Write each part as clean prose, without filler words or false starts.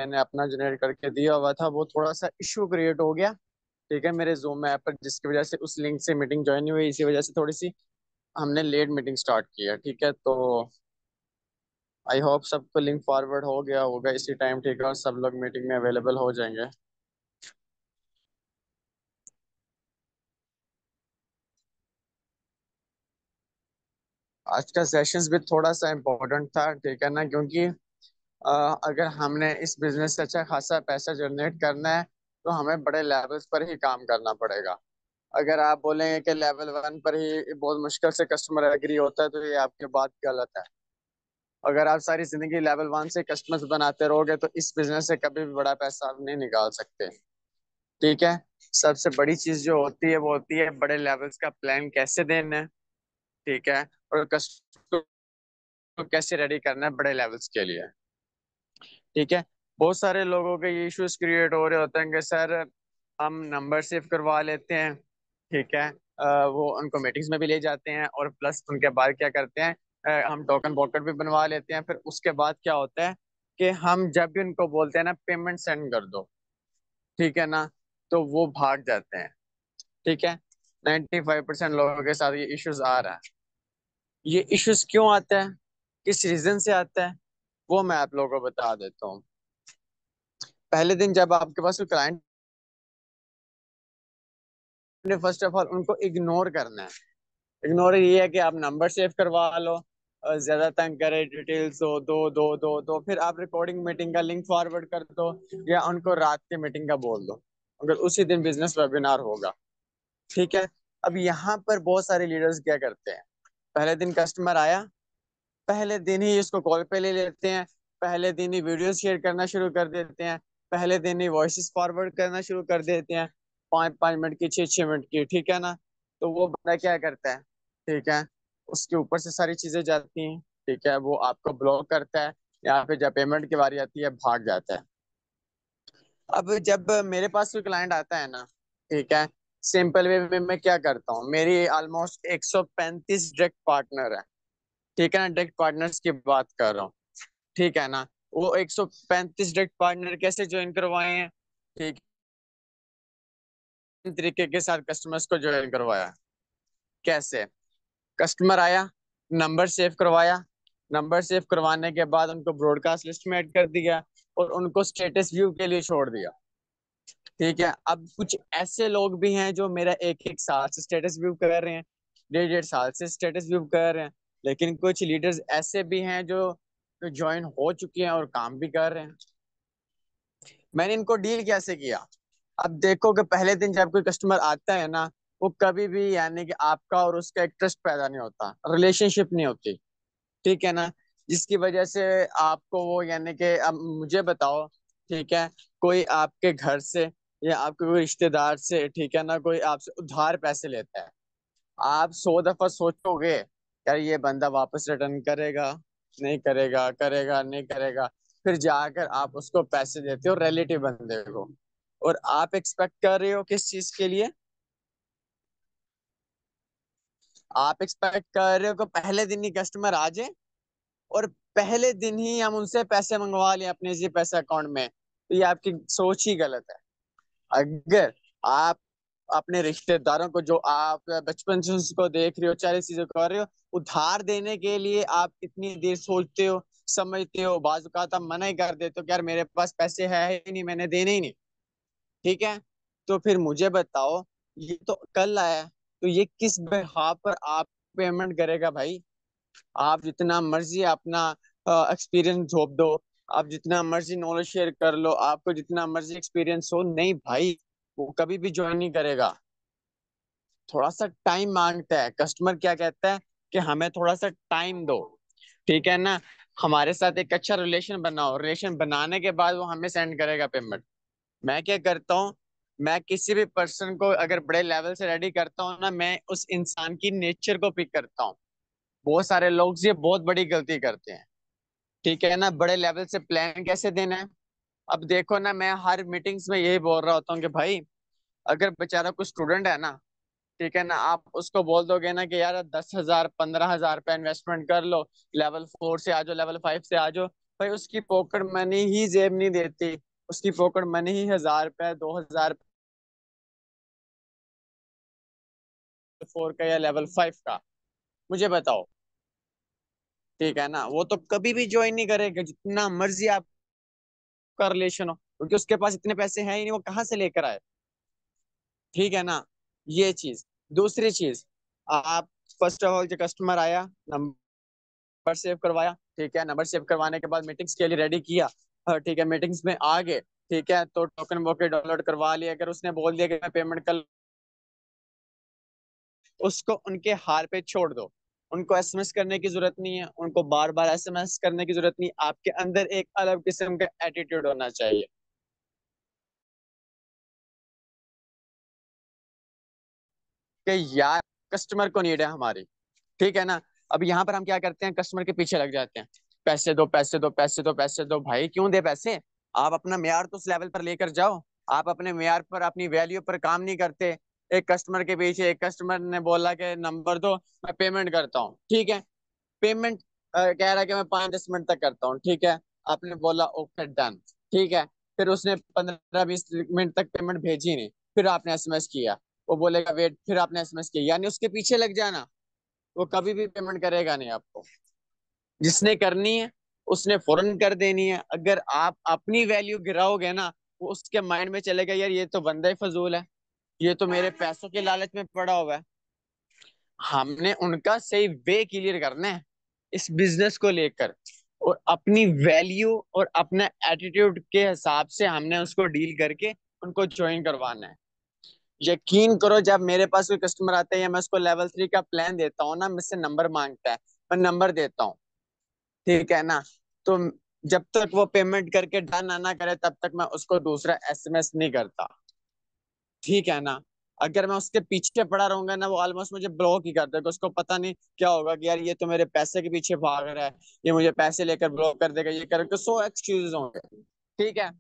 मैंने अपना जनरेट करके दिया हुआ था, वो थोड़ा सा इशू क्रिएट हो गया। ठीक है, मेरे जूम ऐप पर, जिसकी वजह से उस लिंक से मीटिंग ज्वाइन हुई, इसी वजह से थोड़ी सी हमने लेट मीटिंग स्टार्ट किया। ठीक है, तो आई होप सबको लिंक फॉरवर्ड हो गया होगा इसी टाइम। ठीक है, और सब लोग मीटिंग में अवेलेबल हो जाएंगे। आज का सेशंस भी थोड़ा सा इम्पोर्टेंट था, ठीक है ना, क्योंकि अगर हमने इस बिजनेस से अच्छा खासा पैसा जनरेट करना है तो हमें बड़े लेवल्स पर ही काम करना पड़ेगा। अगर आप बोलेंगे कि लेवल 1 पर ही बहुत मुश्किल से कस्टमर एग्री होता है, तो ये आपकी बात गलत है। अगर आप सारी जिंदगी लेवल 1 से कस्टमर्स बनाते रहोगे तो इस बिजनेस से कभी भी बड़ा पैसा आप नहीं निकाल सकते। ठीक है, सबसे बड़ी चीज जो होती है वो होती है बड़े लेवल्स का प्लान कैसे देना है। ठीक है, और कस्टमर को कैसे रेडी करना है बड़े लेवल्स के लिए। ठीक है, बहुत सारे लोगों के ये इश्यूज क्रिएट हो रहे होते हैं कि सर हम नंबर सेव करवा लेते हैं। ठीक है, वो उनको मीटिंग्स में भी ले जाते हैं, और प्लस उनके बाद क्या करते हैं, हम टोकन पॉकेट भी बनवा लेते हैं। फिर उसके बाद क्या होता है कि हम जब भी उनको बोलते हैं ना पेमेंट सेंड कर दो, ठीक है ना, तो वो भाग जाते हैं। ठीक है, 95% लोगों के साथ ये इश्यूज आ रहा है। ये इश्यूज क्यों आता है, किस रीजन से आता है, वो मैं आप लोगों को बता देता हूँ। पहले दिन जब आपके पास कोई क्लाइंट, फर्स्ट ऑफ ऑल उनको इग्नोर करना है। इग्नोर ये है कि आप नंबर सेव करवा लो, ज्यादा तंग करे, डिटेल्स दो दो दो दो दो, फिर आप रिकॉर्डिंग मीटिंग का लिंक फॉरवर्ड कर दो, या उनको रात के मीटिंग का बोल दो अगर उसी दिन बिजनेस वेबिनार होगा। ठीक है, अब यहाँ पर बहुत सारे लीडर्स क्या करते हैं, पहले दिन कस्टमर आया, पहले दिन ही उसको कॉल पे ले लेते हैं, पहले दिन ही वीडियो शेयर करना शुरू कर देते हैं, पहले दिन ही वॉइस फॉरवर्ड करना शुरू कर देते हैं, 5-5 मिनट की, 6-6 मिनट की। ठीक है ना, तो वो बंदा क्या करता है, ठीक है, उसके ऊपर से सारी चीजें जाती हैं। ठीक है, वो आपको ब्लॉक करता है, या फिर जब पेमेंट की बारी आती है भाग जाता है। अब जब मेरे पास कोई क्लाइंट आता है ना, ठीक है, सिंपल वे में मैं क्या करता हूँ, मेरी ऑलमोस्ट 135 डायरेक्ट पार्टनर है। ठीक है ना, डायरेक्ट पार्टनर्स की बात कर रहा हूँ। ठीक है ना, वो 135 डायरेक्ट पार्टनर कैसे ज्वाइन करवाए हैं, ठीक है, तरीके के साथ कस्टमर्स को ज्वाइन करवाया। कैसे, कस्टमर आया, नंबर सेव करवाया, नंबर सेव करवाने के बाद उनको ब्रॉडकास्ट लिस्ट में ऐड कर दिया, और उनको स्टेटस व्यू के लिए छोड़ दिया। ठीक है, अब कुछ ऐसे लोग भी हैं जो मेरा 1-1 साल से स्टेटस व्यू कर रहे हैं, 1.5-1.5 साल से स्टेटस व्यू कर रहे हैं। लेकिन कुछ लीडर्स ऐसे भी हैं जो ज्वाइन हो चुके हैं और काम भी कर रहे हैं। मैंने इनको डील कैसे किया, अब देखो कि पहले दिन जब कोई कस्टमर आता है ना, वो कभी भी यानी कि आपका और उसका एक ट्रस्ट पैदा नहीं होता, रिलेशनशिप नहीं होती। ठीक है ना, जिसकी वजह से आपको वो यानी कि अब मुझे बताओ, ठीक है, कोई आपके घर से या आपके कोई रिश्तेदार से, ठीक है ना, कोई आपसे उधार पैसे लेता है, आप 100 दफा सोचोगे यार ये बंदा वापस रिटर्न करेगा नहीं करेगा, करेगा नहीं करेगा, फिर जाकर आप उसको पैसे देते हो रिलेटिव बंदे को, और आप एक्सपेक्ट कर रहे हो किस चीज के लिए, आप एक्सपेक्ट कर रहे हो कि पहले दिन ही कस्टमर आ जाए और पहले दिन ही हम उनसे पैसे मंगवा लें अपने जी पैसे अकाउंट में, तो ये आपकी सोच ही गलत है। अगर आप अपने रिश्तेदारों को जो आप बचपन से उसको देख रहे हो, सारी चीजें कर रहे हो, उधार देने के लिए आप इतनी देर सोचते हो, समझते हो, बाज औक़ात आप मना ही कर देते हो कि यार मेरे पास पैसे है ही नहीं, मैंने देने ही नहीं। ठीक है, तो फिर मुझे बताओ, ये तो कल आया, तो ये किस बेहाव पर आप पेमेंट करेगा भाई। आप जितना मर्जी अपना एक्सपीरियंस झोंक दो, आप जितना मर्जी नॉलेज शेयर कर लो, आपको जितना मर्जी एक्सपीरियंस हो, नहीं भाई, वो कभी भी ज्वाइन नहीं करेगा। थोड़ा सा टाइम मांगता है कस्टमर, क्या कहता है कि हमें थोड़ा सा टाइम दो। ठीक है ना, हमारे साथ एक अच्छा रिलेशन बनाओ, रिलेशन बनाने के बाद वो हमें सेंड करेगा पेमेंट। मैं क्या करता हूँ, मैं किसी भी पर्सन को अगर बड़े लेवल से रेडी करता हूँ ना, मैं उस इंसान की नेचर को पिक करता हूँ। बहुत सारे लोग ये बहुत बड़ी गलती करते हैं। ठीक है ना, बड़े लेवल से प्लान कैसे देना है। अब देखो ना, मैं हर मीटिंग्स में यही बोल रहा होता हूँ कि भाई अगर बेचारा कुछ स्टूडेंट है ना, ठीक है ना, आप उसको बोल दोगे ना कि यार 10,000 15,000 रुपया इन्वेस्टमेंट कर लो, लेवल 4 से आ जाओ, लेवल 5 से आ जाओ, भाई उसकी पॉकेट मनी ही जेब नहीं देती, उसकी पॉकेट मनी ही 1,000 रुपए 2,000 4 का या लेवल 5 का, मुझे बताओ। ठीक है ना, वो तो कभी भी ज्वाइन नहीं करेगा जितना मर्जी आपका रिलेशन हो, क्योंकि उसके पास इतने पैसे हैं ही नहीं, वो कहाँ से लेकर आए। ठीक है ना, ये चीज। दूसरी चीज, आप फर्स्ट ऑफ ऑल जो कस्टमर आया, नंबर सेव करवाया, ठीक है, नंबर सेव करवाने के बाद मीटिंग्स के लिए रेडी किया, ठीक है, मीटिंग्स में आ गए, ठीक है, तो टोकन वोकन डाउनलोड करवा लिया। अगर उसने बोल दिया कि मैं पेमेंट कर, उसको उनके हाल पे छोड़ दो। उनको एसएमएस करने की जरूरत नहीं है, उनको बार बार एसएमएस करने की जरूरत नहीं। आपके अंदर एक अलग किस्म का एटीट्यूड होना चाहिए कि यार कस्टमर को नीड है हमारी। ठीक है ना। अब यहाँ पर हम क्या करते हैं, कस्टमर के पीछे लग जाते हैं, पैसे दो पैसे दो पैसे दो पैसे दो। भाई क्यों दे पैसे? आप अपना मेयार तो उस लेवल पर लेकर जाओ। आप अपने मेयार पर, अपनी वैल्यू पर काम नहीं करते। एक कस्टमर के पीछे, एक कस्टमर ने बोला कि नंबर दो, मैं पेमेंट करता हूँ, ठीक है, पेमेंट कह रहा है कि मैं 5-10 मिनट तक करता हूँ, ठीक है, आपने बोला ओके डन, ठीक है, फिर उसने 15-20 मिनट तक पेमेंट भेजी नहीं, फिर आपने एसएमएस किया, वो बोलेगा वेट, फिर आपने एसएमएस किया, यानी उसके पीछे लग जाना, वो कभी भी पेमेंट करेगा नहीं आपको। जिसने करनी है उसने फौरन कर देनी है। अगर आप अपनी वैल्यू गिराओगे ना, वो उसके माइंड में चलेगा यार ये तो बंदा ही फजूल है, ये तो मेरे पैसों के लालच में पड़ा हुआ है। हमने उनका सही वे क्लियर करना है इस बिजनेस को लेकर, और अपनी वैल्यू और अपने एटीट्यूड के हिसाब से हमने उसको डील करके उनको ज्वाइन करवाना है। यकीन करो, जब मेरे पास कोई कस्टमर आता है या मैं उसको लेवल 3 का प्लान देता हूँ ना, मुझसे नंबर मांगता है, मैं नंबर देता हूँ, ठीक है ना, तो जब तक वो पेमेंट करके डन ना ना करे तब तक मैं उसको दूसरा एसएमएस नहीं करता। ठीक है ना। अगर मैं उसके पीछे पड़ा रहूंगा ना, वो ऑलमोस्ट मुझे ब्लॉक ही कर देगा। उसको पता नहीं क्या होगा कि यार ये तो मेरे पैसे के पीछे भाग रहा है, ये मुझे पैसे लेकर ब्लॉक कर देगा, ये करके 100 एक्सक्यूज होंगे। ठीक है।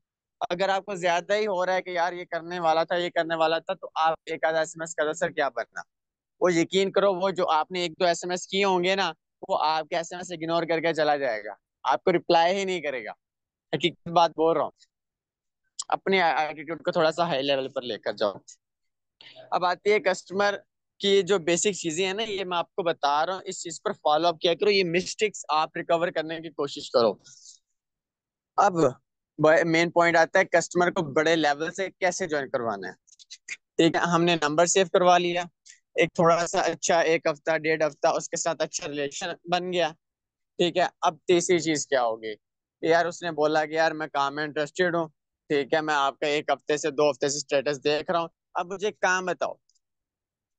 अगर आपको ज्यादा ही हो रहा है कि यार ये करने वाला था, ये करने वाला था, तो आप एक आधा एसएमएस करो, सर क्या बनना। वो यकीन करो, वो जो आपने एक दो एसएमएस किए होंगे ना, वो आपके एसएमएस इग्नोर करके चला जाएगा, आपको रिप्लाई ही नहीं करेगा। हकीकत बात बोल रहा हूँ। अपने एटीट्यूड को थोड़ा सा हाई लेवल पर लेकर जाओ। अब आती है कस्टमर की जो बेसिक चीजें हैं ना, ये मैं आपको बता रहा हूँ, इस चीज पर फॉलो अप किया करो, ये मिस्टेक्स आप रिकवर करने की कोशिश करो। अब मेन पॉइंट आता है कस्टमर को बड़े लेवल से कैसे ज्वाइन करवाना है। ठीक है, हमने नंबर सेव करवा लिया, एक थोड़ा सा अच्छा 1 हफ्ता 1.5 हफ्ता उसके साथ अच्छा रिलेशन बन गया। ठीक है, अब तीसरी चीज क्या होगी, यार उसने बोला कि यार मैं काम में इंटरेस्टेड हूँ, ठीक है, मैं आपका 1 हफ्ते से 2 हफ्ते से स्टेटस देख रहा हूँ, अब मुझे एक काम बताओ।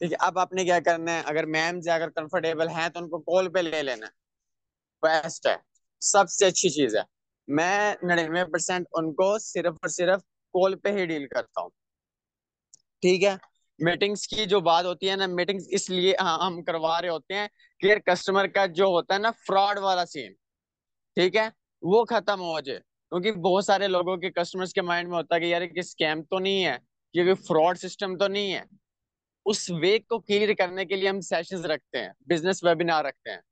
ठीक है, अब आपने क्या करना है, अगर मैम से अगर कंफर्टेबल हैं तो उनको कॉल पे ले लेना है, बेस्ट है, सबसे अच्छी चीज है। मैं 99% उनको सिर्फ और सिर्फ कॉल पे ही डील करता हूँ। ठीक है। मीटिंग्स की जो बात होती है ना, मीटिंग्स इसलिए हम करवा रहे होते हैं कि यार कस्टमर का जो होता है ना फ्रॉड वाला सीन, ठीक है, वो खत्म हो जाए, क्योंकि बहुत सारे लोगों के कस्टमर्स के माइंड में होता है कि यार ये स्कैम तो नहीं है, ये कोई फ्रॉड सिस्टम तो नहीं है। उस वे को क्लियर करने के लिए हम सेशंस रखते हैं, बिजनेस वेबिनार रखते हैं।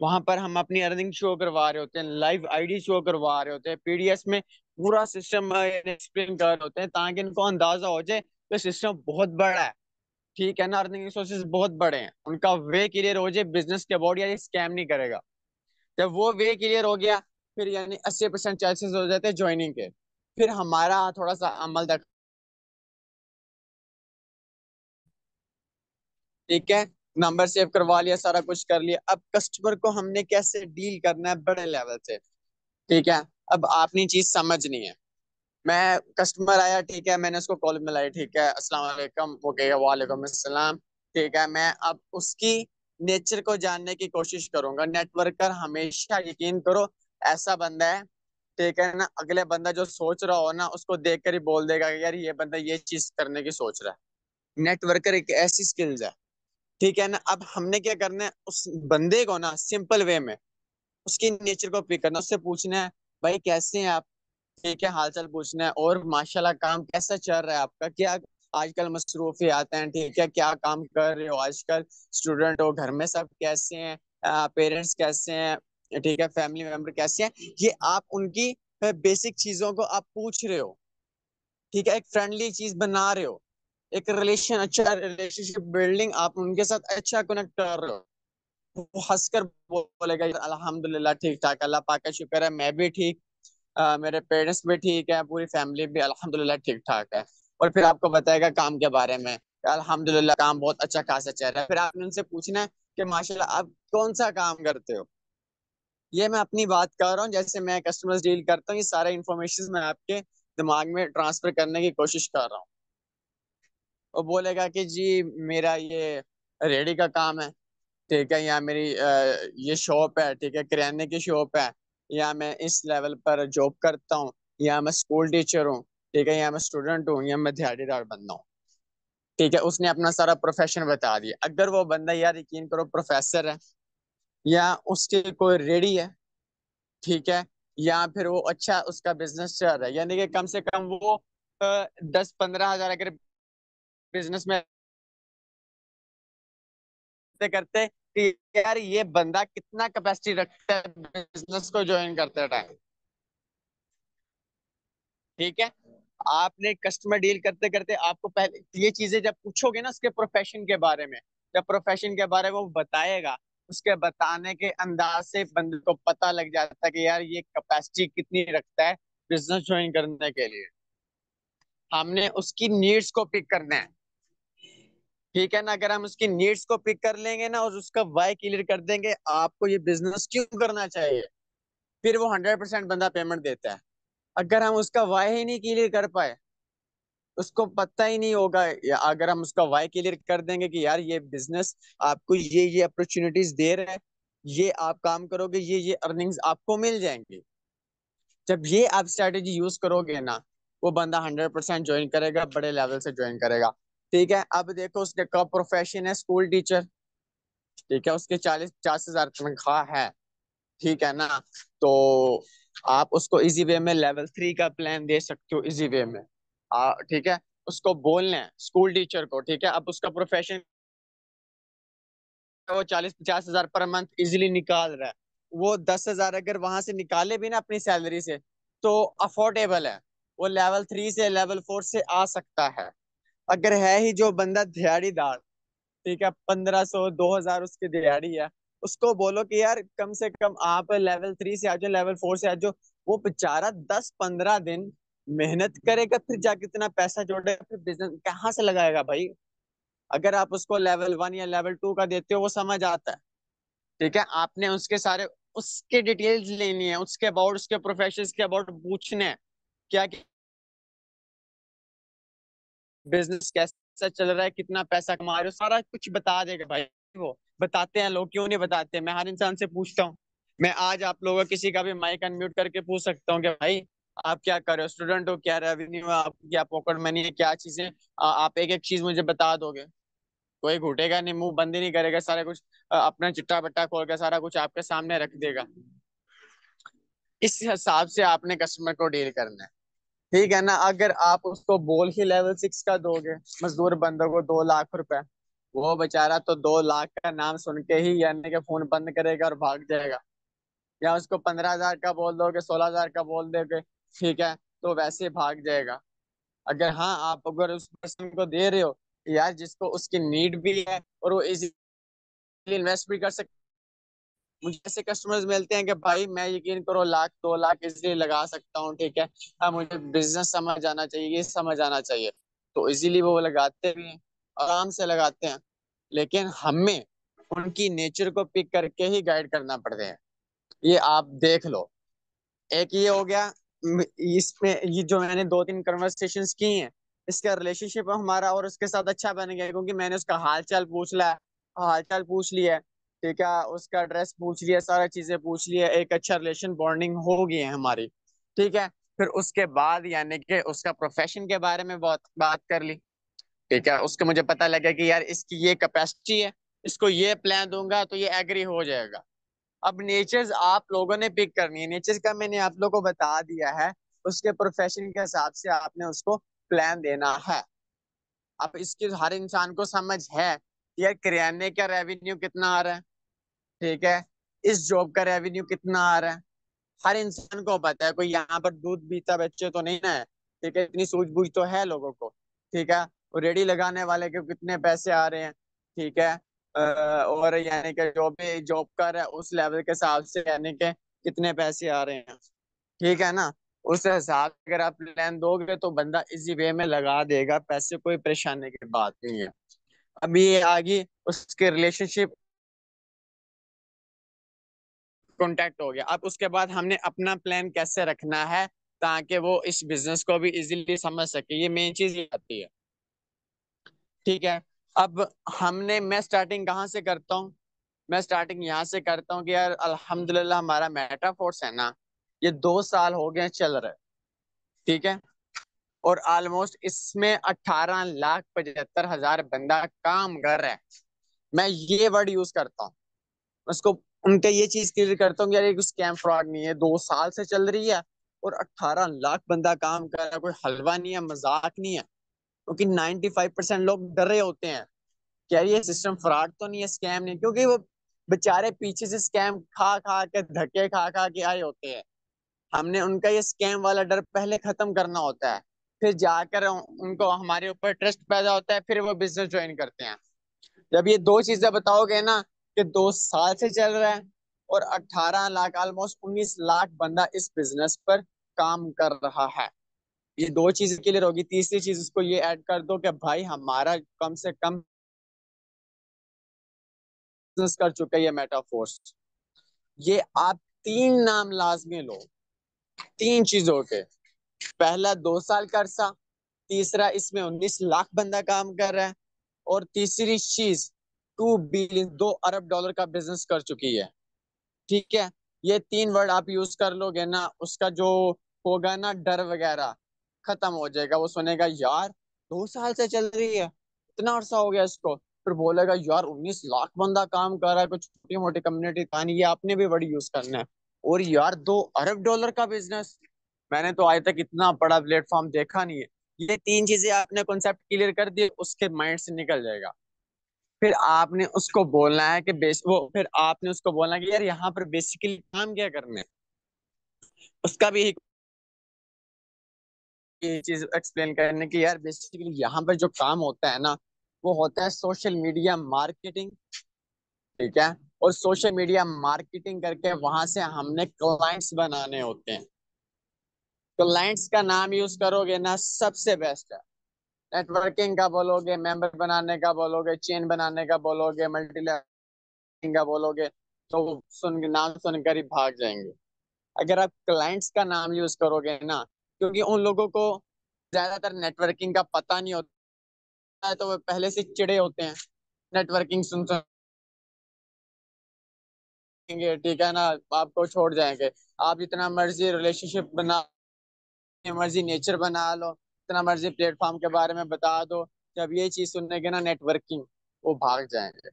वहां पर हम अपनी अर्निंग शो करवा रहे होते हैं, लाइव आईडी शो करवा रहे होते हैं, पीडीएस में पूरा सिस्टम एक्सप्लेन कर रहे होते हैं, ताकि इनको अंदाजा हो जाए कि सिस्टम बहुत बड़ा है। ठीक है ना, अर्निंग रिसोर्सेज बहुत बड़े हैं, उनका वे क्लियर हो जाए बिजनेस के अबाउट, या ये स्कैम नहीं करेगा। जब वो वे क्लियर हो गया, फिर यानी 80% चांसेस हो जाते हैं ज्वाइनिंग के। फिर हमारा थोड़ा सा अमल तक, ठीक है, नंबर सेव करवा लिया, सारा कुछ कर लिया, अब कस्टमर को हमने कैसे डील करना है बड़े लेवल से। ठीक है, अब आपने चीज समझनी है। मैं कस्टमर आया, ठीक है, मैंने उसको कॉल मिलाई, ठीक है, अस्सलाम वालेकुम, वो कहेगा वालेकुम अस्सलाम। ठीक है, मैं अब उसकी नेचर को जानने की कोशिश करूंगा। नेटवर्कर हमेशा, यकीन करो, ऐसा बंदा है, ठीक है ना, अगले बंदा जो सोच रहा हो ना उसको देख कर ही बोल देगा कि यार ये बंदा ये चीज करने की सोच रहा है। नेटवर्कर एक ऐसी स्किल्स है। ठीक है ना, अब हमने क्या करना है, उस बंदे को ना सिंपल वे में उसकी नेचर को पिक करना, उससे पूछना है भाई कैसे हैं आप, ठीक है, हालचाल पूछना है, और माशाल्लाह काम कैसा चल रहा है आपका, क्या आजकल मसरूफियात हैं, ठीक है, क्या काम कर रहे हो आजकल, स्टूडेंट हो, घर में सब कैसे हैं, पेरेंट्स कैसे हैं, ठीक है, फैमिली मेंबर कैसे हैं, ये आप उनकी बेसिक चीजों को आप पूछ रहे हो। ठीक है, एक फ्रेंडली चीज बना रहे हो, एक रिलेशन, अच्छा रिलेशनशिप बिल्डिंग, आप उनके साथ अच्छा कनेक्ट कर रहे हो। वो हंसकर बोलेगा "यार, अल्हम्दुलिल्लाह ठीक ठाक, अल्लाह पाक का शुक्र है, मैं भी ठीक, मेरे पेरेंट्स भी ठीक है, पूरी फैमिली भी अल्हम्दुलिल्लाह ठीक ठाक है।" और फिर आपको बताएगा काम के बारे में, अल्हम्दुलिल्लाह काम बहुत अच्छा खासा चल रहा है। फिर आपने उनसे पूछना है कि माशाल्लाह आप कौन सा काम करते हो। ये मैं अपनी बात कर रहा हूँ, जैसे मैं कस्टमर्स डील करता हूँ, ये सारे इन्फॉर्मेशन मैं आपके दिमाग में ट्रांसफर करने की कोशिश कर रहा हूँ। वो बोलेगा कि जी मेरा ये रेडी का काम है, ठीक है, या मेरी ये शॉप है, ठीक है, किराने की शॉप है, या मैं इस लेवल पर जॉब करता हूँ, या मैं स्कूल टीचर हूँ, ठीक है, या मैं स्टूडेंट हूँ, या मैं दिहाड़ीदार बंदा हूँ। ठीक है, उसने अपना सारा प्रोफेशन बता दिया। अगर वो बंदा, यार यकीन करो, प्रोफेसर है, या उसके कोई रेडी है, ठीक है, या फिर वो अच्छा उसका बिजनेस चल रहा है, यानी कि कम से कम वो 10-15 हजार अगर बिजनेस में करते करते कि यार ये बंदा कितना कैपेसिटी रखता है बिजनेस को ज्वाइन करते टाइम। ठीक है, आपने कस्टमर डील करते करते आपको पहले ये चीजें जब पूछोगे ना उसके प्रोफेशन के बारे में, जब प्रोफेशन के बारे में वो बताएगा, उसके बताने के अंदाज से बंदे को पता लग जाता है कि यार ये कैपेसिटी कितनी रखता है बिजनेस ज्वाइन करने के लिए। हमने उसकी नीड्स को पिक करना है। ठीक है ना, अगर हम उसकी नीड्स को पिक कर लेंगे ना और उसका वाई क्लियर कर देंगे, आपको ये बिजनेस क्यों करना चाहिए, फिर वो 100% बंदा पेमेंट देता है। अगर हम उसका वाई ही नहीं क्लियर कर पाए, उसको पता ही नहीं होगा, या अगर हम उसका वाई क्लियर कर देंगे कि यार ये बिजनेस आपको ये अपॉर्चुनिटीज दे रहा है, ये आप काम करोगे, ये अर्निंग्स आपको मिल जाएंगी, जब ये आप स्ट्रेटेजी यूज करोगे ना, वो बंदा 100% ज्वाइन करेगा, बड़े लेवल से ज्वाइन करेगा। ठीक है, अब देखो उसके का प्रोफेशन है स्कूल टीचर, ठीक है, उसके 40-50 हजार तनख्वाह है। ठीक है ना, तो आप उसको इजी वे में लेवल 3 का प्लान दे सकते हो, इजी वे में। ठीक है, उसको बोलना है स्कूल टीचर को, ठीक है, अब उसका प्रोफेशन, वो 40-50 हजार पर मंथ इजिली निकाल रहा है, वो 10 हजार अगर वहां से निकाले भी ना अपनी सैलरी से, तो अफोर्डेबल है, वो लेवल 3 से लेवल 4 से आ सकता है। अगर है ही जो बंदा दिहाड़ीदार, ठीक है, 1500-2000 उसकी दिहाड़ी है, उसको बोलो कि यार कम से कम आप लेवल 3 से आ जाओ, लेवल 4 से आ जाओ। वो बेचारा 10-15 दिन मेहनत करेगा, फिर जाके इतना पैसा जोड़ेगा, फिर बिजनेस कहाँ से लगाएगा भाई। अगर आप उसको लेवल 1 या लेवल 2 का देते हो, वो समझ आता है। ठीक है, आपने उसके सारे, उसके डिटेल्स लेनी है, उसके अबाउट, उसके प्रोफेशन के अबाउट पूछने हैं, क्या बिजनेस कैसा चल रहा है, कितना पैसा कमा रहे हो, सारा कुछ बता देगा भाई। वो बताते हैं लोग, क्यों नहीं बताते, मैं हर इंसान से पूछता हूँ। मैं आज आप लोगों किसी का भी माइक अनम्यूट करके पूछ सकता हूँ कि भाई आप क्या कर रहे हो, स्टूडेंट हो, क्या रेवेन्यू है आपकी, क्या पॉकेट मनी है, क्या चीजें, आप एक एक चीज मुझे बता दोगे। कोई घुटेगा नहीं, मुंह बंद ही नहीं करेगा, सारा कुछ अपना चिट्टा बट्टा खोल के सारा कुछ आपके सामने रख देगा। इस हिसाब से आपने कस्टमर को डील करना है। ठीक है ना, अगर आप उसको बोल ही लेवल 6 का दोगे, मजदूर बंदों को 2 लाख रुपए, वो बेचारा तो 2 लाख का नाम सुन के ही यानी कि फोन बंद करेगा और भाग जाएगा। या उसको 15 हजार का बोल दोगे, 16 हजार का बोल दोगे, ठीक है, तो वैसे ही भाग जाएगा। अगर हाँ, आप अगर उस पर्सन को दे रहे हो यार जिसको उसकी नीड भी है और वो इजीली इन्वेस्ट भी कर सकते, मुझे ऐसे कस्टमर्स मिलते हैं कि भाई मैं यकीन करो 1 लाख 2 लाख इसलिए लगा सकता हूँ, ठीक है, हाँ मुझे बिजनेस समझ आना चाहिए, ये समझ आना चाहिए, तो इजीली वो लगाते भी हैं, आराम से लगाते हैं। लेकिन हमें उनकी नेचर को पिक करके ही गाइड करना पड़ता है। ये आप देख लो, एक ये हो गया, इसमें ये जो मैंने 2-3 कन्वर्सेशंस की हैं, इसका रिलेशनशिप हमारा और उसके साथ अच्छा बन गया, क्योंकि मैंने उसका हाल चाल पूछ लिया, हाल चाल पूछ लिया है, ठीक है, उसका एड्रेस पूछ लिया, सारा चीजें पूछ लिया, एक अच्छा रिलेशन बॉन्डिंग हो गई है हमारी। ठीक है, फिर उसके बाद यानी कि उसका प्रोफेशन के बारे में बहुत बात कर ली। ठीक है, उसको मुझे पता लगा कि यार इसकी ये कैपेसिटी है, इसको ये प्लान दूंगा तो ये एग्री हो जाएगा। अब नेचर्स आप लोगों ने पिक करनी है, नेचर्स का मैंने आप लोगों को बता दिया है, उसके प्रोफेशन के हिसाब से आपने उसको प्लान देना है। अब इसकी हर इंसान को समझ है कि यार किराने का रेवेन्यू कितना आ रहा है, ठीक है, इस जॉब का रेवेन्यू कितना आ रहा है। हर इंसान को पता है, कोई यहाँ पर दूध पीता बच्चे तो नहीं ना है। ठीक है, इतनी सूझबूझ तो है लोगों को। ठीक है, और रेडी लगाने वाले के कितने पैसे आ रहे हैं। ठीक है, और यानी कि जो भी जॉब कर है उस लेवल के हिसाब से यानी कि कितने पैसे आ रहे हैं। ठीक है ना। उस हिसाब से अगर आप प्लान दोगे तो बंदा इजी वे में लगा देगा पैसे, कोई परेशानी की बात नहीं है। अभी ये आगे उसके रिलेशनशिप कांटेक्ट हो गया। अब उसके बाद हमने अपना प्लान कैसे रखना है ताकि वो इस बिजनेस को भी इजीली समझ सके, ये मेन चीज ये आती है। ठीक है। अब मैं स्टार्टिंग कहाँ से करता हूँ। मैं स्टार्टिंग यहाँ से करता हूँ कि यार अल्हम्दुलिल्लाह हमारा मेटाफोर्स है ना, ये 2 साल हो गए चल रहे। ठीक है, और ऑलमोस्ट इसमें 18,75,000 बंदा काम कर रहा है। मैं ये वर्ड यूज करता हूँ उसको, उनका ये चीज क्लियर करता हूँ कि यार ये स्कैम फ्रॉड नहीं है, 2 साल से चल रही है और 18 लाख बंदा काम कर रहा है, कोई हलवा नहीं है, मजाक नहीं है। क्योंकि 95% लोग डरे होते हैं कि यार ये सिस्टम फ्रॉड तो नहीं है, स्कैम नहीं, क्योंकि वो बेचारे पीछे से स्कैम खा खा के धक्के खा खा के आए होते हैं। हमने उनका ये स्कैम वाला डर पहले खत्म करना होता है, फिर जाकर उनको हमारे ऊपर ट्रस्ट पैदा होता है, फिर वो बिजनेस ज्वाइन करते हैं। जब ये दो चीजें बताओगे ना कि 2 साल से चल रहा है और 18 लाख, ऑलमोस्ट 19 लाख बंदा इस बिजनेस पर काम कर रहा है, ये दो चीज क्लियर होगी। तीसरी चीज उसको ये ऐड कर दो कि भाई हमारा कम से कम बिजनेस कर चुका है ये मेटाफोर्स। ये आप 3 नाम लाजमी लो, 3 चीजों के। पहला 2 साल का अरसा, तीसरा इसमें 19 लाख बंदा काम कर रहा है, और तीसरी चीज 2 बिलियन, $2 अरब का बिजनेस कर चुकी है। ठीक है, ये 3 वर्ड आप यूज कर लोगे ना, उसका जो होगा ना डर वगैरह खत्म हो जाएगा। वो सुनेगा यार 2 साल से चल रही है, इतना अरसा हो गया इसको, फिर बोलेगा यार 19 लाख बंदा काम कर रहा है, कुछ छोटी मोटी कम्युनिटी था नहीं। ये आपने भी वर्ड यूज करना है। और यार $2 अरब का बिजनेस, मैंने तो आज तक इतना बड़ा प्लेटफॉर्म देखा नहीं है। ये 3 चीजें आपने कॉन्सेप्ट क्लियर कर दिए, उसके माइंड से निकल जाएगा। फिर आपने उसको बोलना है कि फिर आपने उसको बोलना है कि यार यहाँ पर बेसिकली काम क्या करना है। उसका भी एक ये चीज एक्सप्लेन करने की, यार बेसिकली यहाँ पर जो काम होता है ना, वो होता है सोशल मीडिया मार्केटिंग। ठीक है, और सोशल मीडिया मार्केटिंग करके वहां से हमने क्लाइंट्स बनाने होते हैं। क्लाइंट्स का नाम यूज करोगे ना, सबसे बेस्ट है। नेटवर्किंग का बोलोगे, मेंबर बनाने का बोलोगे, चेन बनाने का बोलोगे, मल्टी का बोलोगे, तो नाम सुनकर ही भाग जाएंगे। अगर आप क्लाइंट्स का नाम यूज करोगे ना, क्योंकि उन लोगों को ज्यादातर नेटवर्किंग का पता नहीं होता है, तो वो पहले से चिड़े होते हैं। नेटवर्किंग सुन सुनेंगे, ठीक है ना, आपको छोड़ जाएंगे। आप जितना मर्जी रिलेशनशिप बना, मर्जी नेचर बना लो, जितना मर्जी प्लेटफॉर्म के बारे में बता दो, जब ये चीज सुनेंगे ना नेटवर्किंग, वो भाग जाएंगे।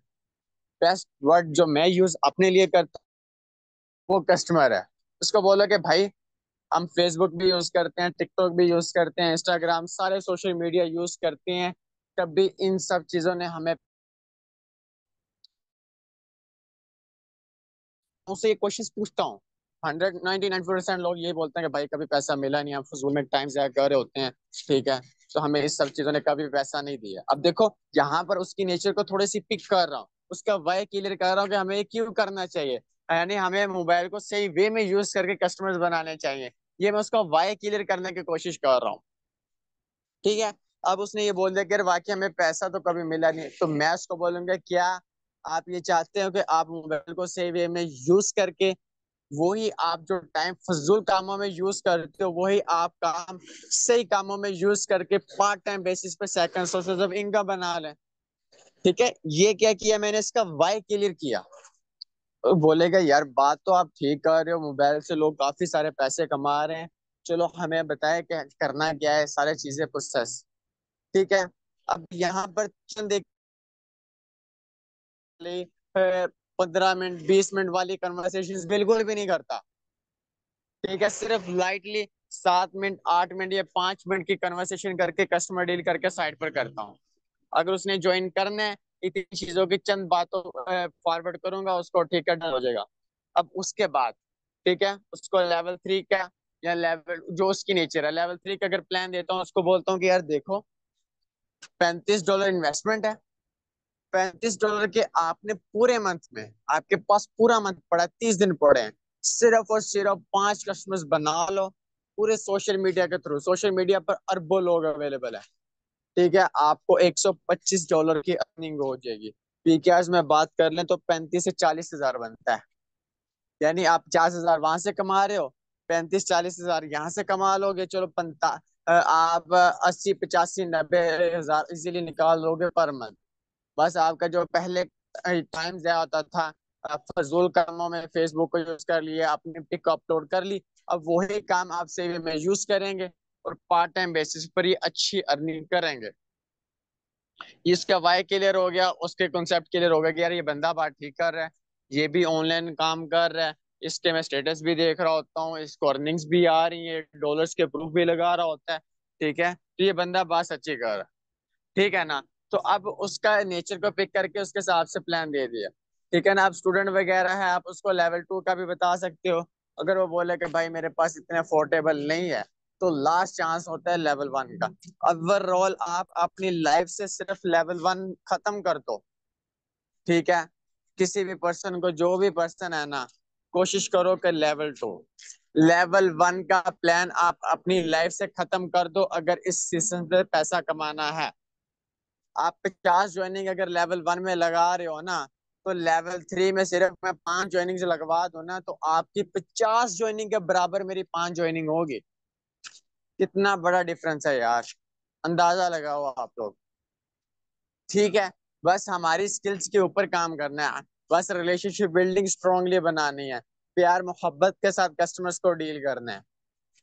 बेस्ट वर्ड जो मैं यूज अपने लिए करता हूँ वो कस्टमर है। उसको बोलो कि भाई हम फेसबुक भी यूज करते हैं, टिकटॉक भी यूज करते हैं, इंस्टाग्राम, सारे सोशल मीडिया यूज करते हैं। तब भी इन सब चीजों ने हमें, उससे ये क्वेश्चन पूछता हूँ। 199% लोग यही बोलते हैं कि भाई कभी पैसा मिला नहीं, हम फजूल में टाइम जाया कर रहे होते हैं। ठीक है, तो हमें इस सब चीजों ने कभी पैसा नहीं दिया। अब देखो यहाँ पर उसकी नेचर को थोड़ी सी पिक कर रहा हूँ, उसका वाई क्लियर कर रहा हूँ कि हमें ये क्यों करना चाहिए, यानी हमें मोबाइल को सही वे में यूज करके कस्टमर्स बनाने चाहिए। ये मैं उसका वाई क्लियर करने की कोशिश कर रहा हूँ। ठीक है, अब उसने ये बोल दिया कि यार वाकई हमें पैसा तो कभी मिला नहीं, तो मैं उसको बोलूंगा क्या आप ये चाहते हो कि आप मोबाइल को सही वे में यूज करके वही आप जो टाइम फजूल कामों में यूज करते हो, वही आप काम सही कामों में यूज करके पार्ट टाइम बेसिस पे सेकंड सोर्सेज ऑफ इनकम बना लें। ठीक है, ये क्या किया मैंने, इसका वाई क्लियर किया। तो बोलेगा यार बात तो आप ठीक कर रहे हो, मोबाइल से लोग काफी सारे पैसे कमा रहे हैं, चलो हमें बताए कि करना क्या है, सारे चीजें प्रोसेस। ठीक है, अब यहाँ पर चंद एक 15 मिनट 20 मिनट वाली कन्वर्सेशन बिल्कुल भी नहीं करता। ठीक है, सिर्फ लाइटली 7 मिनट 8 मिनट या 5 मिनट की कन्वर्सेशन करके कस्टमर डील करके साइड पर करता हूँ। अगर उसने ज्वाइन करना है, इतनी चीजों की चंद बातों फॉरवर्ड करूंगा उसको, ठीक है, डन हो जाएगा। अब उसके बाद ठीक है, उसको लेवल 3 का या लेवल जो उसकी नेचर है, लेवल 3 का अगर प्लान देता हूँ उसको बोलता हूँ कि यार देखो, $35 इन्वेस्टमेंट है। $35 के आपने पूरे मंथ में, आपके पास पूरा मंथ पड़ा है, 30 दिन पड़े हैं, सिर्फ और सिर्फ 5 कस्टमर्स बना लो पूरे सोशल मीडिया के थ्रू। सोशल मीडिया पर अरबों लोग अवेलेबल है। ठीक है, आपको $125 की अर्निंग हो जाएगी। पीकेआर में बात कर लें तो 35 से 40 हजार बनता है। यानी आप 50,000 वहां से कमा रहे हो, 35-40 हजार यहाँ से कमा लोगे, चलो आप 80-85-90 हजार इजीली निकाल लोगे पर मंथ। बस आपका जो पहले टाइम ज़ाया होता था फजूल कामों में, फेसबुक को यूज कर लिया, अपनी पिक अपलोड कर ली, अब वही काम आप सेव में यूज करेंगे और पार्ट टाइम बेसिस पर ये अच्छी अर्निंग करेंगे। इसका वाई क्लियर हो गया, उसके कॉन्सेप्ट क्लियर हो गया कि यार ये बंदा बात ठीक कर रहा है, ये भी ऑनलाइन काम कर रहा है, इसके मैं स्टेटस भी देख रहा होता हूँ, इसको अर्निंग्स भी आ रही है, डॉलर्स के प्रूफ भी लगा रहा होता है। ठीक है, तो ये बंदा बात सच्ची कर रहा है। ठीक है ना। तो अब उसका नेचर को पिक करके उसके हिसाब से प्लान दे दिया। ठीक है ना। अब स्टूडेंट वगैरह है, आप उसको लेवल 2 का भी बता सकते हो। अगर वो बोले कि भाई मेरे पास इतने अफोर्डेबल नहीं है, तो लास्ट चांस होता है लेवल 1 का। ओवरऑल आप अपनी लाइफ से सिर्फ लेवल 1 खत्म कर दो। ठीक है, किसी भी पर्सन को, जो भी पर्सन है ना, कोशिश करो कि लेवल 2, लेवल 1 का प्लान आप अपनी लाइफ से खत्म कर दो अगर इस सीजन पे पैसा कमाना है। आप 50 ज्वाइनिंग अगर लेवल 1 में लगा रहे हो ना, तो लेवल 3 में सिर्फ मैं 5 ज्वाइनिंग से लगवा दूं ना, तो आपकी 50 ज्वाइनिंग के बराबर मेरी 5 ज्वाइनिंग होगी। कितना बड़ा डिफरेंस है यार, अंदाजा लगाओ आप लोग। ठीक है, बस हमारी स्किल्स के ऊपर काम करना है, बस रिलेशनशिप बिल्डिंग स्ट्रांगली बनानी है, प्यार मोहब्बत के साथ कस्टमर्स को डील करना है।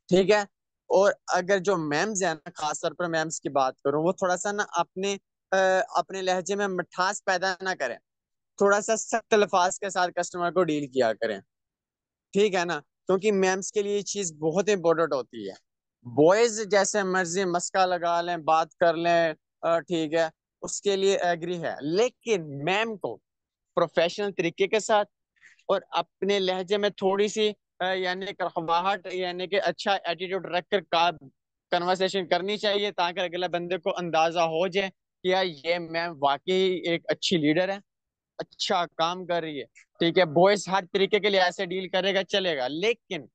ठीक है। और अगर जो मैम्स है ना, खासतौर पर मैम्स की बात करूं, वो थोड़ा सा ना अपने लहजे में मिठास पैदा ना करें, थोड़ा सा सख्त अल्फाज के साथ कस्टमर को डील किया करें। ठीक है ना, क्योंकि मैम्स के लिए ये चीज बहुत इंपॉर्टेंट होती है। बॉयज जैसे मर्जी मस्का लगा लें, बात कर लें, ठीक है, उसके लिए एग्री है, लेकिन मैम को प्रोफेशनल तरीके के साथ और अपने लहजे में थोड़ी सी यानी कड़वाहट, यानी कि अच्छा एटीट्यूड रखकर का कन्वर्सेशन करनी चाहिए, ताकि अगले बंदे को अंदाजा हो जाए कि यार ये मैम वाकई एक अच्छी लीडर है, अच्छा काम कर रही है। ठीक है, बॉयज हर तरीके के लिए ऐसे डील करेगा चलेगा, लेकिन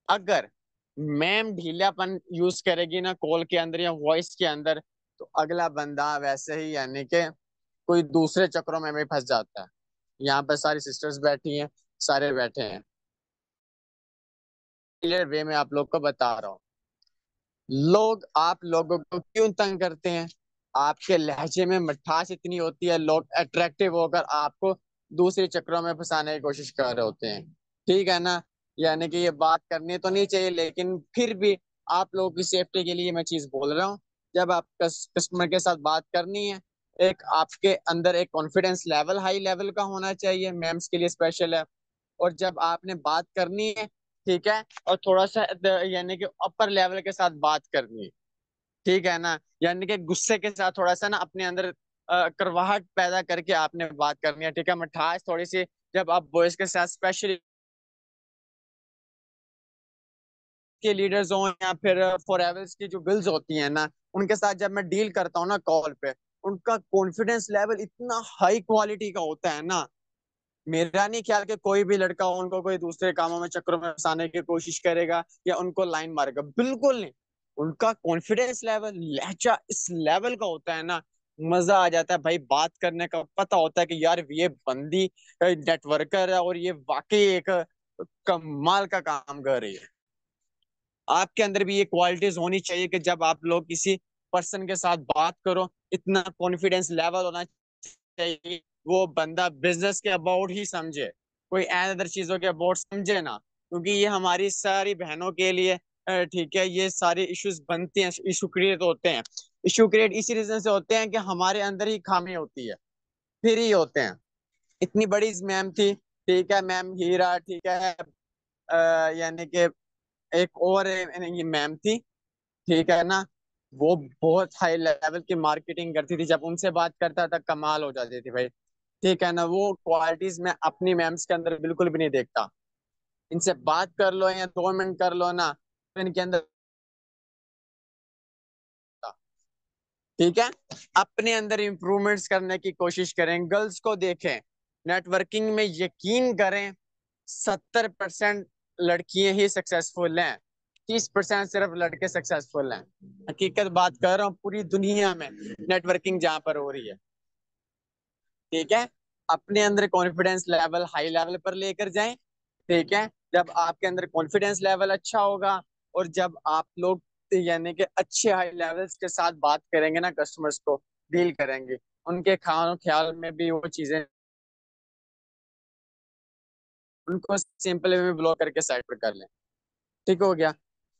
अगर मैम ढीलापन यूज करेगी ना कॉल के अंदर या वॉइस के अंदर, तो अगला बंदा वैसे ही यानी कि कोई दूसरे चक्रों में भी फंस जाता है। यहाँ पे सारी सिस्टर्स बैठी हैं, सारे बैठे हैं, क्लियर वे में आप लोग को बता रहा हूँ। लोग आप लोगों को क्यों तंग करते हैं? आपके लहजे में मिठास इतनी होती है, लोग अट्रैक्टिव होकर आपको दूसरे चक्रों में फंसाने की कोशिश कर रहे होते हैं। ठीक है ना। यानी कि ये बात करनी तो नहीं चाहिए, लेकिन फिर भी आप लोगों की सेफ्टी के लिए मैं चीज बोल रहा हूँ। जब आप कस्टमर के साथ बात करनी है, एक आपके अंदर एक कॉन्फिडेंस लेवल हाई लेवल का होना चाहिए, मैम्स के लिए स्पेशल है। और जब आपने बात करनी है, ठीक है, और थोड़ा सा यानी कि अपर लेवल के साथ बात करनी है। ठीक है ना, यानी कि गुस्से के साथ थोड़ा सा ना अपने अंदर करवाहट पैदा करके आपने बात करनी है। ठीक है, मिठास थोड़ी सी, जब आप बॉयज के साथ स्पेशली के लीडर्स हों या फिर फॉरएवर्स की जो गर्ल्स होती हैं ना, उनके साथ जब मैं डील करता हूँ ना कॉल पे, उनका कॉन्फिडेंस लेवल इतना हाई क्वालिटी का होता है ना। मेरा नहीं ख्याल कि कोई भी लड़का उनको कोई दूसरे कामों में चक्रों में फंसाने की कोशिश करेगा या उनको लाइन मारेगा, बिल्कुल नहीं। उनका कॉन्फिडेंस लेवल, लहजा इस लेवल का होता है ना, मजा आ जाता है भाई बात करने का। पता होता है कि यार ये बंदी नेटवर्कर है और ये वाकई एक कमाल का काम कर रही है। आपके अंदर भी ये क्वालिटीज होनी चाहिए कि जब आप लोग किसी पर्सन के साथ बात करो, इतना कॉन्फिडेंस लेवल होना चाहिए, वो बंदा बिजनेस के अबाउट ही समझे, कोई अदर चीजों के अबाउट समझे ना। क्योंकि ये हमारी सारी बहनों के लिए ठीक है, ये सारे इश्यूज बनते हैं, इशू क्रिएट होते हैं। इशू क्रिएट इसी रीजन से होते हैं कि हमारे अंदर ही खामी होती है, फिर ही होते हैं। इतनी बड़ी मैम थी, ठीक है, मैम हीरा, ठीक है, यानी कि एक और ये मैम थी, ठीक है ना, वो बहुत हाई लेवल की मार्केटिंग करती थी, जब उनसे बात करता था कमाल हो जाती थी भाई। ठीक है ना, वो क्वालिटीज मैं अपनी मैम्स के अंदर बिल्कुल भी नहीं देखता। इनसे बात कर लो या 2 मिनट कर लो ना, तो इनके अंदर, ठीक है, अपने अंदर इंप्रूवमेंट्स करने की कोशिश करें, गर्ल्स को देखें, नेटवर्किंग में यकीन करें, 70% लड़कियां ही सक्सेसफुल हैं, 30% सिर्फ लड़के सक्सेसफुल हैं। हकीकत बात कर रहा हूँ, पूरी दुनिया में नेटवर्किंग जहां पर हो रही है। ठीक है, अपने अंदर कॉन्फिडेंस लेवल हाई लेवल पर लेकर जाएं। ठीक है, जब आपके अंदर कॉन्फिडेंस लेवल अच्छा होगा, और जब आप लोग यानी कि अच्छे हाई लेवल्स के साथ बात करेंगे ना, कस्टमर्स को डील करेंगे, उनके खानों ख्याल में भी वो चीजें, उनको सिंपल वे में ब्लॉक करके साइड पर कर लें। ठीक हो गया।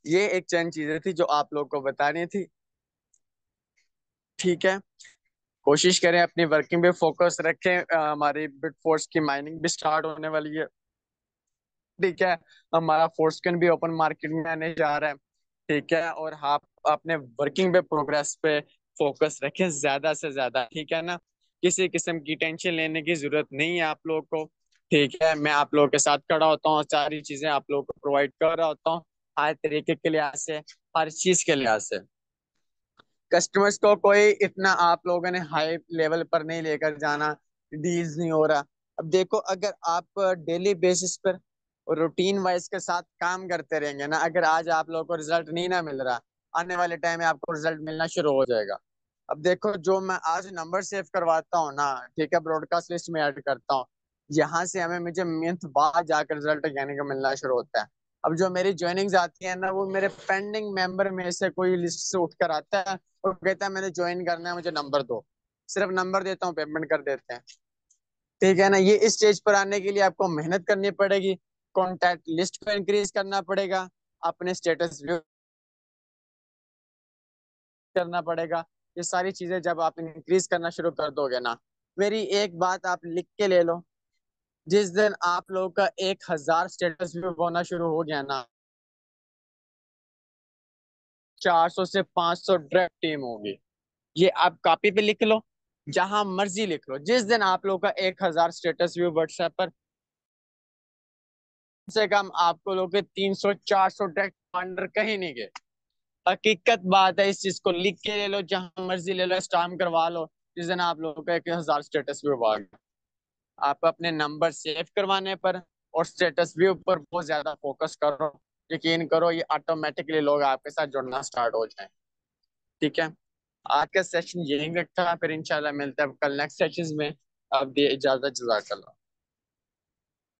ये एक चंद चीजें थी जो आप लोग को बतानी थी। ठीक है, कोशिश करें अपनी वर्किंग पे फोकस रखें। हमारी बिट फोर्स की माइनिंग भी स्टार्ट होने वाली है। ठीक है, हमारा फोर्सकन भी ओपन मार्केट में आने जा रहा है। ठीक है, और आप अपने वर्किंग पे प्रोग्रेस पे फोकस रखें ज्यादा से ज्यादा। ठीक है ना, किसी किस्म की टेंशन लेने की जरूरत नहीं है आप लोग को। ठीक है, मैं आप लोगों के साथ खड़ा होता हूँ, सारी चीजें आप लोगों को प्रोवाइड कर रहा होता हूँ, हर तरीके के लिहाज से, हर चीज के लिहाज से। कस्टमर्स को कोई इतना आप लोगों ने हाई लेवल पर नहीं लेकर जाना, डील्स नहीं हो रहा। अब देखो, अगर आप डेली बेसिस पर रूटीन वाइज के साथ काम करते रहेंगे ना, अगर आज आप लोगों को रिजल्ट नहीं ना मिल रहा, आने वाले टाइम में आपको रिजल्ट मिलना शुरू हो जाएगा। अब देखो, जो मैं आज नंबर सेव करवाता हूँ ना, ठीक है, ब्रॉडकास्ट लिस्ट में ऐड करता हूँ, यहाँ से हमें मुझे मंथ बाद जाकर रिजल्ट यानी कि मिलना शुरू होता है। अब जो मेरी ज्वाइनिंग्स आती है ना, वो मेरे पेंडिंग मेंबर में से कोई लिस्ट से उठकर आता है और कहता है मैंने ज्वाइन करना है, मुझे नंबर दो। सिर्फ नंबर देता हूँ, पेमेंट कर देते हैं। ठीक है ना, ये इस स्टेज पर आने के लिए आपको मेहनत करनी पड़ेगी, कॉन्टैक्ट लिस्ट को इंक्रीज करना पड़ेगा, अपने स्टेटस व्यू करना पड़ेगा। ये सारी चीजें जब आप इंक्रीज करना शुरू कर दोगे ना, मेरी एक बात आप लिख के ले लो, जिस दिन आप लोगों का 1,000 स्टेटस व्यू होना शुरू हो गया ना, 400 से 500 डायरेक्ट टीम होगी। ये आप कॉपी पे लिख लो, जहां मर्जी लिख लो, जिस दिन आप लोगों का 1,000 स्टेटस व्यू व्हाट्सएप पर, कम से कम आपको लोग के 300 400 डायरेक्ट ऑर्डर कहीं नहीं गए। हकीकत बात है, इस चीज को लिख के ले लो, जहां मर्जी ले लो, स्टाम्प करवा लो, जिस दिन आप लोगों का 1,000 स्टेटस व्यू आ गया। आप अपने नंबर सेव करवाने पर और स्टेटस व्यू पर बहुत ज्यादा फोकस करो। यकीन करो, ये ऑटोमेटिकली लोग आपके साथ जुड़ना स्टार्ट हो जाए। ठीक है, आज का सेशन यही रखा, फिर इंशाल्लाह मिलते हैं कल नेक्स्ट सेशन में। अब दिए इजाजत, जज़ाकल्लाह।